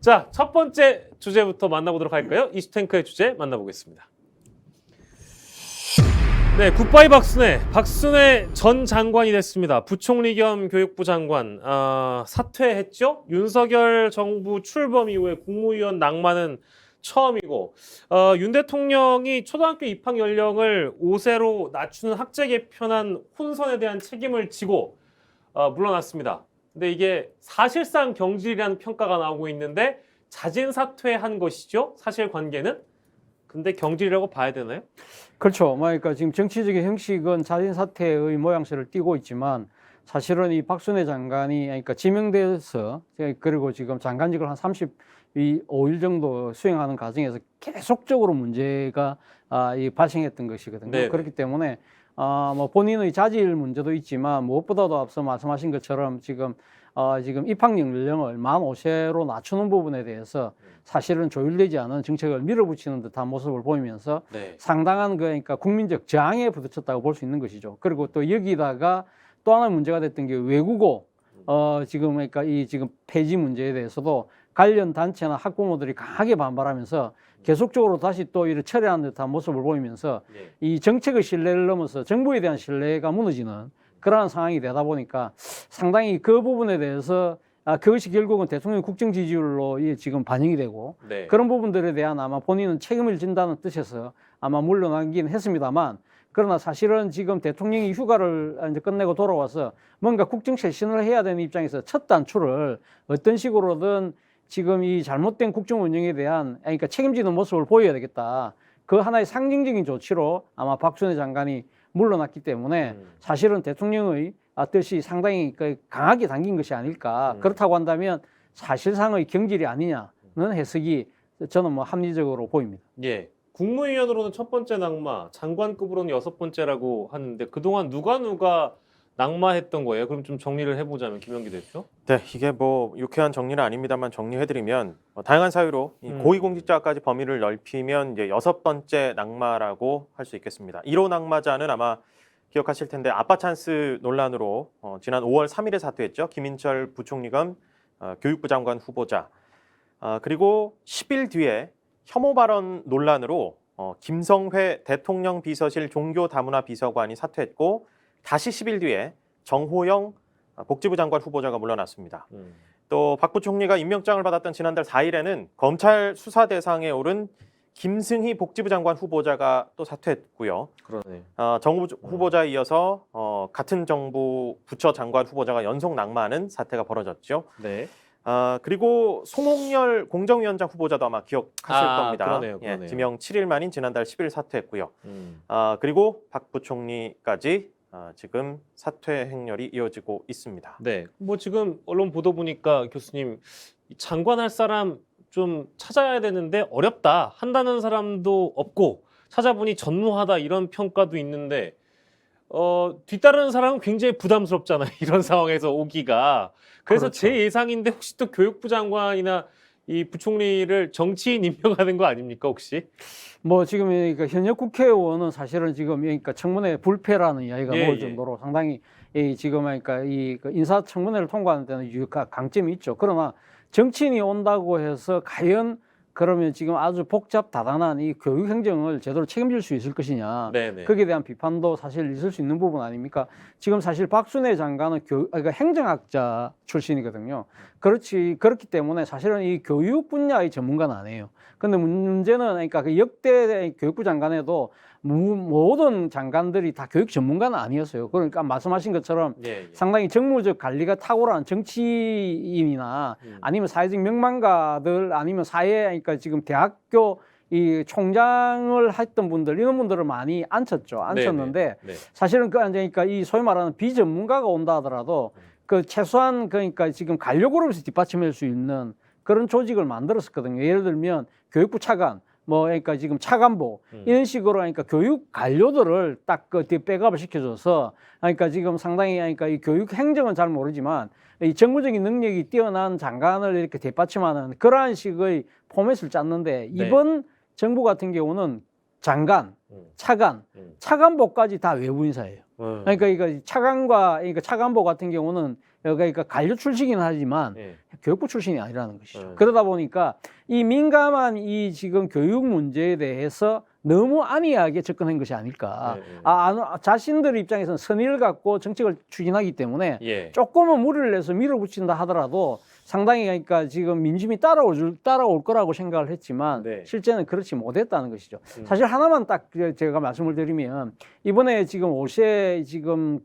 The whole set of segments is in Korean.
자, 첫 번째 주제부터 만나보도록 할까요? 이슈탱크의 주제 만나보겠습니다. 네, 굿바이 박순애. 박순애 전 장관이 됐습니다. 부총리 겸 교육부 장관 사퇴했죠? 윤석열 정부 출범 이후에 국무위원 낙마는 처음이고 윤 대통령이 초등학교 입학 연령을 5세로 낮추는 학제 개편안 혼선에 대한 책임을 지고 물러났습니다. 근데 이게 사실상 경질이라는 평가가 나오고 있는데 자진 사퇴한 것이죠? 사실관계는? 근데 경질이라고 봐야 되나요? 그렇죠. 그러니까 지금 정치적인 형식은 자진 사퇴의 모양새를 띠고 있지만 사실은 이 박순애 장관이 그러니까 지명돼서 그리고 지금 장관직을 한 35일 정도 수행하는 과정에서 계속적으로 문제가 발생했던 것이거든요. 네네. 그렇기 때문에 뭐 본인의 자질 문제도 있지만 무엇보다도 앞서 말씀하신 것처럼 지금 입학 연령을 만 5세로 낮추는 부분에 대해서 사실은 조율되지 않은 정책을 밀어붙이는 듯한 모습을 보이면서 네. 상당한 그러니까 국민적 저항에 부딪혔다고 볼 수 있는 것이죠. 그리고 또 여기다가 또 하나의 문제가 됐던 게 외국어 지금 그러니까 이 지금 폐지 문제에 대해서도 관련 단체나 학부모들이 강하게 반발하면서 계속적으로 다시 또 이를 철회하는 듯한 모습을 보이면서 네. 이 정책의 신뢰를 넘어서 정부에 대한 신뢰가 무너지는 그러한 상황이 되다 보니까 상당히 그 부분에 대해서 그것이 결국은 대통령 국정 지지율로 지금 반영이 되고 네. 그런 부분들에 대한 아마 본인은 책임을 진다는 뜻에서 아마 물러나긴 했습니다만 그러나 사실은 지금 대통령이 휴가를 이제 끝내고 돌아와서 뭔가 국정 쇄신을 해야 되는 입장에서 첫 단추를 어떤 식으로든 지금 이 잘못된 국정 운영에 대한 그러니까 책임지는 모습을 보여야 되겠다. 그 하나의 상징적인 조치로 아마 박순애 장관이 물러났기 때문에 사실은 대통령의 뜻이 상당히 강하게 담긴 것이 아닐까. 그렇다고 한다면 사실상의 경질이 아니냐는 해석이 저는 뭐 합리적으로 보입니다. 예. 국무위원으로는 첫 번째 낙마, 장관급으로는 여섯 번째라고 하는데 그동안 누가 낙마했던 거예요? 그럼 좀 정리를 해보자면 김영기 대표. 네, 이게 뭐 유쾌한 정리는 아닙니다만 정리해드리면 다양한 사유로 이 고위공직자까지 범위를 넓히면 이제 여섯 번째 낙마라고 할 수 있겠습니다. 1호 낙마자는 아마 기억하실 텐데 아빠 찬스 논란으로 지난 5월 3일에 사퇴했죠. 김인철 부총리 겸 교육부 장관 후보자. 그리고 10일 뒤에 혐오 발언 논란으로 김성회 대통령 비서실 종교다문화 비서관이 사퇴했고 다시 10일 뒤에 정호영 복지부 장관 후보자가 물러났습니다. 또 박 부총리가 임명장을 받았던 지난달 4일에는 검찰 수사 대상에 오른 김승희 복지부 장관 후보자가 또 사퇴했고요. 그러네. 정부 후보자에 이어서 같은 정부 부처 장관 후보자가 연속 낙마하는 사태가 벌어졌죠. 네. 그리고 송홍열 공정위원장 후보자도 아마 기억하실 겁니다. 그러네요. 예, 지명 7일 만인 지난달 10일 사퇴했고요. 음. 그리고 박 부총리까지 지금 사퇴 행렬이 이어지고 있습니다. 네. 뭐 지금 언론 보도 보니까 교수님 장관 할 사람 좀 찾아야 되는데 어렵다. 한다는 사람도 없고 찾아보니 전무하다 이런 평가도 있는데 뒤따르는 사람은 굉장히 부담스럽잖아요. 이런 상황에서 오기가. 그래서 그렇죠. 제 예상인데 혹시 또 교육부 장관이나 이 부총리를 정치인 임명하는 거 아닙니까 혹시? 뭐 지금 그러니까 현역 국회의원은 사실은 지금 그러니까 청문회 불패라는 이야기가 예, 나올 예. 정도로 상당히 지금 그러니까 그 인사 청문회를 통과하는 데는 강점이 있죠. 그러나 정치인이 온다고 해서 과연 그러면 지금 아주 복잡 다단한 이 교육 행정을 제대로 책임질 수 있을 것이냐. 네네. 거기에 대한 비판도 사실 있을 수 있는 부분 아닙니까? 지금 사실 박순애 장관은 그러니까 행정학자 출신이거든요. 그렇기 때문에 사실은 이 교육 분야의 전문가는 아니에요. 근데 문제는 그러니까 그 역대 교육부 장관에도 모든 장관들이 다 교육 전문가는 아니었어요. 그러니까 말씀하신 것처럼 예, 예. 상당히 정무적 관리가 탁월한 정치인이나 아니면 사회적 명망가들 아니면 사회 그러니까 지금 대학교 이 총장을 했던 분들 이런 분들을 많이 앉혔는데 네. 사실은 그러니까 이 소위 말하는 비전문가가 온다 하더라도 그 최소한 그러니까 지금 관료그룹에서 뒷받침할 수 있는 그런 조직을 만들었었거든요. 예를 들면 교육부 차관 뭐 그러니까 지금 차관보 이런 식으로 그러니까 교육 관료들을 딱 그 백업을 시켜줘서 그러니까 지금 상당히 그러니까 이 교육 행정은 잘 모르지만 이 정무적인 능력이 뛰어난 장관을 이렇게 뒷받침하는 그러한 식의 포맷을 짰는데 이번 정부 같은 경우는 장관, 차관, 차관보까지 다 외부 인사예요. 그러니까 이거 차관과 그러니까 차관보 같은 경우는 그러니까 관료 출신이긴 하지만 예. 교육부 출신이 아니라는 것이죠. 네. 그러다 보니까 이 민감한 이 지금 교육 문제에 대해서 너무 안이하게 접근한 것이 아닐까. 네, 네. 자신들 입장에서는 선의를 갖고 정책을 추진하기 때문에 예. 조금은 무리를 내서 밀어붙인다 하더라도 상당히 그러니까 지금 민심이 따라올 거라고 생각을 했지만 네. 실제는 그렇지 못했다는 것이죠. 음. 사실 하나만 딱 제가 말씀을 드리면 이번에 지금 올해 지금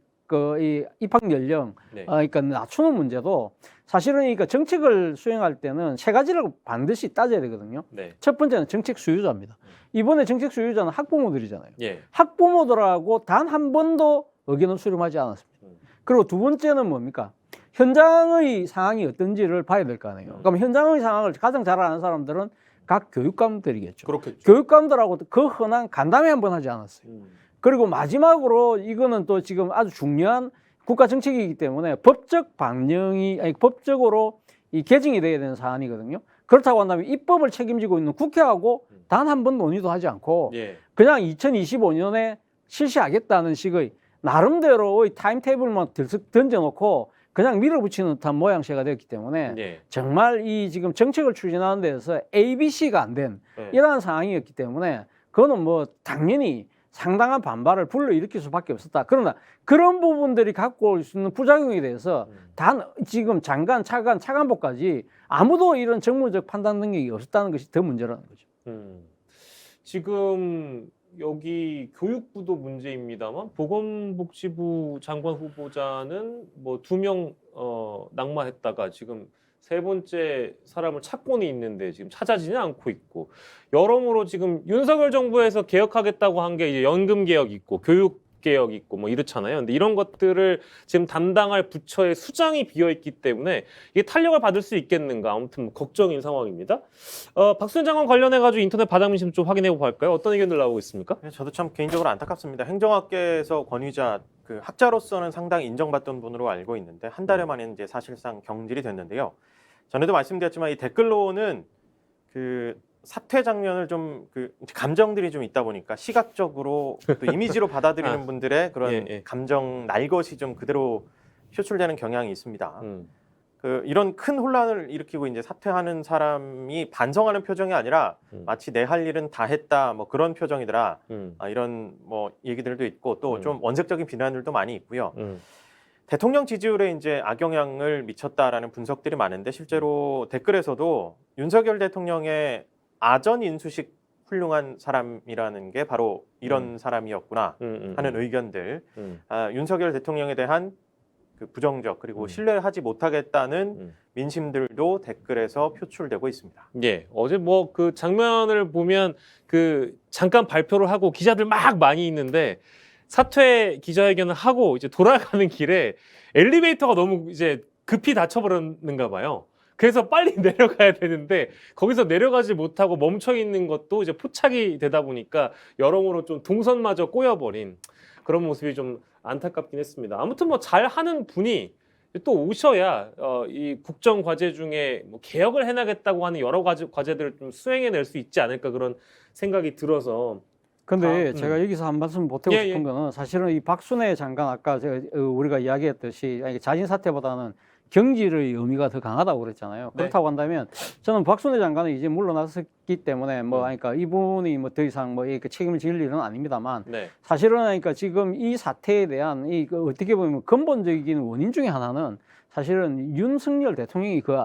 이 입학 연령 네. 그러니까 낮추는 문제도 사실은 그러니까 정책을 수행할 때는 세 가지를 반드시 따져야 되거든요. 네. 첫 번째는 정책 수요자입니다. 이번에 정책 수요자는 학부모들이잖아요. 예. 학부모들하고 단 한 번도 의견을 수렴하지 않았습니다. 음. 그리고 두 번째는 뭡니까? 현장의 상황이 어떤지를 봐야 될 거 아니에요. 그럼 현장의 상황을 가장 잘 아는 사람들은 각 교육감들이겠죠. 그렇겠죠. 교육감들하고 그 흔한 간담회 한 번 하지 않았어요. 그리고 마지막으로 이거는 또 지금 아주 중요한 국가 정책이기 때문에 법적 방향이 법적으로 이 개정이 돼야 되는 사안이거든요. 그렇다고 한다면 입법을 책임지고 있는 국회하고 단 한 번 논의도 하지 않고 예. 그냥 2025년에 실시하겠다는 식의 나름대로의 타임테이블만 들썩 던져놓고 그냥 밀어붙이는 듯한 모양새가 되었기 때문에 예. 정말 이 지금 정책을 추진하는 데서 ABC가 안 된 예. 이러한 상황이었기 때문에 그거는 뭐 당연히 상당한 반발을 불러일으킬 수밖에 없었다. 그러나 그런 부분들이 갖고 올 수 있는 부작용에 대해서 단 지금 장관, 차관보까지 아무도 이런 정무적 판단 능력이 없었다는 것이 더 문제라는 거죠. 지금 여기 교육부도 문제입니다만 보건복지부 장관 후보자는 뭐 2명 낙마했다가 지금 세 번째 사람을 찾고는 있는데 지금 찾아지는 않고 있고 여러모로 지금 윤석열 정부에서 개혁하겠다고 한 게 이제 연금 개혁 있고 교육 개혁 있고 뭐 이렇잖아요. 근데 이런 것들을 지금 담당할 부처의 수장이 비어 있기 때문에 이게 탄력을 받을 수 있겠는가 아무튼 뭐 걱정인 상황입니다. 박수현 장관 관련해 가지고 인터넷 바닥 민심 좀 확인해 보고 갈까요? 어떤 의견들 나오고 있습니까? 저도 참 개인적으로 안타깝습니다. 행정학계에서 권위자 그 학자로서는 상당히 인정받던 분으로 알고 있는데 한 달여 만에 이제 사실상 경질이 됐는데요. 전에도 말씀드렸지만 이 댓글로는 그 사퇴 장면을 좀 그 감정들이 좀 있다 보니까 시각적으로 또 이미지로 받아들이는 분들의 그런 예, 예. 감정 날 것이 좀 그대로 표출되는 경향이 있습니다. 그 이런 큰 혼란을 일으키고 이제 사퇴하는 사람이 반성하는 표정이 아니라 마치 내 할 일은 다 했다 뭐 그런 표정이더라. 이런 뭐 얘기들도 있고 또 좀 원색적인 비난들도 많이 있고요. 대통령 지지율에 이제 악영향을 미쳤다라는 분석들이 많은데 실제로 댓글에서도 윤석열 대통령의 아전 인수식 훌륭한 사람이라는 게 바로 이런 사람이었구나 하는 의견들, 윤석열 대통령에 대한 그 부정적 그리고 신뢰하지 못하겠다는 민심들도 댓글에서 표출되고 있습니다. 예, 어제 뭐 그 장면을 보면 그 잠깐 발표를 하고 기자들 막 많이 있는데 사퇴 기자회견을 하고 이제 돌아가는 길에 엘리베이터가 너무 이제 급히 닫혀버렸는가 봐요. 그래서 빨리 내려가야 되는데 거기서 내려가지 못하고 멈춰 있는 것도 이제 포착이 되다 보니까 여러모로 좀 동선마저 꼬여버린 그런 모습이 좀 안타깝긴 했습니다. 아무튼 뭐 잘하는 분이 또 오셔야 이 국정 과제 중에 뭐 개혁을 해나겠다고 하는 여러 가지 과제들을 좀 수행해낼 수 있지 않을까 그런 생각이 들어서. 근데 제가 여기서 한 말씀 보태고 예, 싶은 예. 거는 사실은 이 박순애 장관 아까 우리가 이야기했듯이 자진 사퇴보다는 경질의 의미가 더 강하다고 그랬잖아요. 네. 그렇다고 한다면 저는 박순애 장관은 이제 물러났기 때문에 뭐 그러니까 이분이 뭐 더 이상 뭐 이렇게 책임을 질 일은 아닙니다만 네. 사실은 그러니까 지금 이 사태에 대한 그 어떻게 보면 근본적인 원인 중에 하나는 사실은 윤석열 대통령이 그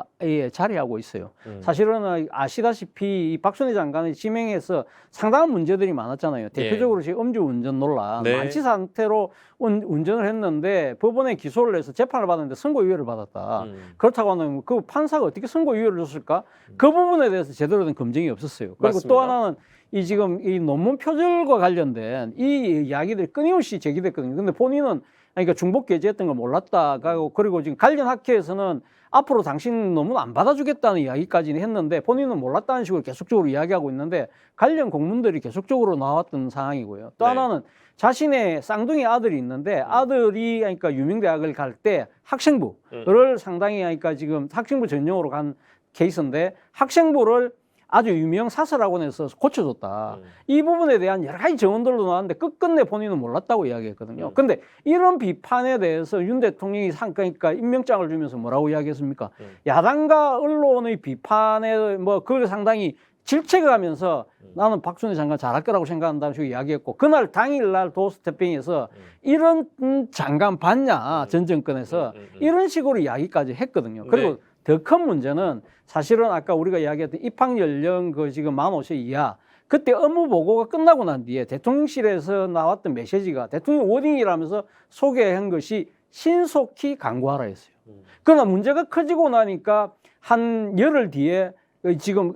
자리하고 있어요. 사실은 아시다시피 이 박순애 장관의 지명에서 상당한 문제들이 많았잖아요. 대표적으로 지금 음주운전 논란, 네. 만취 상태로 운전을 했는데 법원에 기소를 해서 재판을 받았는데 선고유예를 받았다. 그렇다고 하면 그 판사가 어떻게 선고유예를 줬을까? 그 부분에 대해서 제대로 된 검증이 없었어요. 그리고 맞습니다. 또 하나는 이 지금 이 논문 표절과 관련된 이 이야기들이 끊임없이 제기됐거든요. 근데 본인은 그러니까 중복 게재했던 걸 몰랐다고 그리고 지금 관련 학회에서는 앞으로 당신 논문 안 받아주겠다는 이야기까지는 했는데 본인은 몰랐다는 식으로 계속적으로 이야기하고 있는데 관련 공문들이 계속적으로 나왔던 상황이고요. 또 네. 하나는 자신의 쌍둥이 아들이 있는데 아들이 그러니까 유명대학을 갈 때 학생부를 상당히 그러니까 지금 학생부 전용으로 간 케이스인데 학생부를 아주 유명 사설학원에서 고쳐줬다. 음. 이 부분에 대한 여러 가지 정언들도 나왔는데 끝끝내 본인은 몰랐다고 이야기했거든요. 음. 근데 이런 비판에 대해서 윤 대통령이 그러니까 임명장을 주면서 뭐라고 이야기했습니까? 야당과 언론의 비판에 뭐 그걸 상당히 질책하면서 나는 박순애 장관 잘할 거라고 생각한다는 식으로 이야기했고 그날 당일날 도스태핑에서 이런 장관 봤냐 전 정권에서 이런 식으로 이야기까지 했거든요. 그리고 네. 더 큰 문제는 사실은 아까 우리가 이야기했던 입학 연령 그 지금 만 5세 이하 그때 업무 보고가 끝나고 난 뒤에 대통령실에서 나왔던 메시지가 대통령 워딩이라면서 소개한 것이 신속히 강구하라 했어요. 그러나 문제가 커지고 나니까 한 열흘 뒤에 지금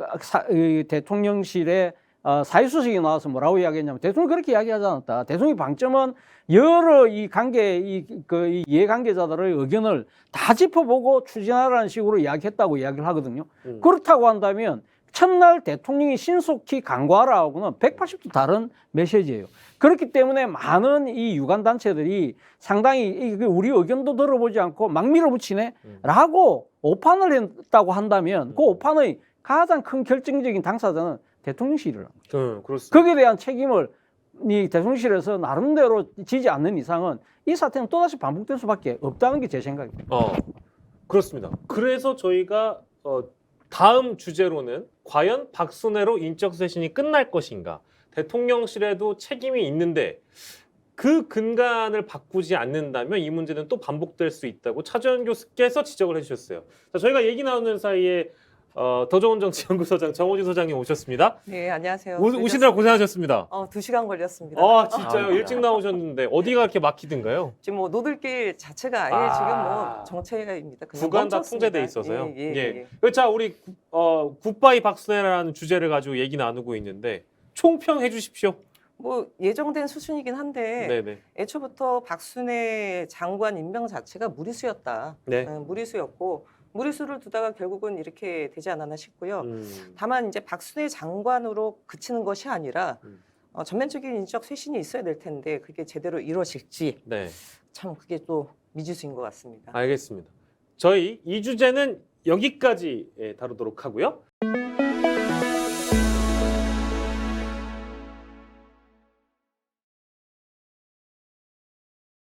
대통령실에 사회수석이 나와서 뭐라고 이야기했냐면 대통령이 그렇게 이야기하지 않았다. 대통령의 방점은 여러 이 이해관계자들의 의견을 다 짚어보고 추진하라는 식으로 이야기했다고 이야기를 하거든요. 그렇다고 한다면 첫날 대통령이 신속히 강구하라고는 180도 다른 메시지예요. 그렇기 때문에 많은 이 유관단체들이 상당히 우리 의견도 들어보지 않고 막 밀어붙이네 라고 오판을 했다고 한다면 그 오판의 가장 큰 결정적인 당사자는 대통령실이라는 거죠. 그렇습니다. 거기에 대한 책임을 이 대통령실에서 나름대로 지지 않는 이상은 이 사태는 또다시 반복될 수밖에 없다는 게 제 생각입니다. 그렇습니다. 그래서 저희가 다음 주제로는 과연 박순애로 인적쇄신이 끝날 것인가? 대통령실에도 책임이 있는데 그 근간을 바꾸지 않는다면 이 문제는 또 반복될 수 있다고 차주현 교수께서 지적을 해주셨어요. 자, 저희가 얘기 나오는 사이에 더 좋은 정치연구소장 정호진 소장님 오셨습니다. 네, 안녕하세요. 오시느라 고생하셨습니다. 2시간 걸렸습니다. 진짜요? 일찍 나오셨는데 어디가 이렇게 막히던가요? 지금 뭐 노들길 자체가 아예 지금 뭐 정체입니다. 그냥 구간 다 멈췄습니다. 통제돼 있어서요. 예. 자, 우리 굿바이 박순애라는 주제를 가지고 얘기 나누고 있는데 총평해 주십시오. 뭐 예정된 수순이긴 한데 네네. 애초부터 박순애 장관 임명 자체가 무리수였다. 네. 무리수였고 무리수를 두다가 결국은 이렇게 되지 않았나 싶고요. 다만 이제 박순애 장관으로 그치는 것이 아니라 전면적인 인적 쇄신이 있어야 될 텐데 그게 제대로 이루어질지 네. 참 그게 또 미지수인 것 같습니다. 알겠습니다. 저희 이 주제는 여기까지 다루도록 하고요.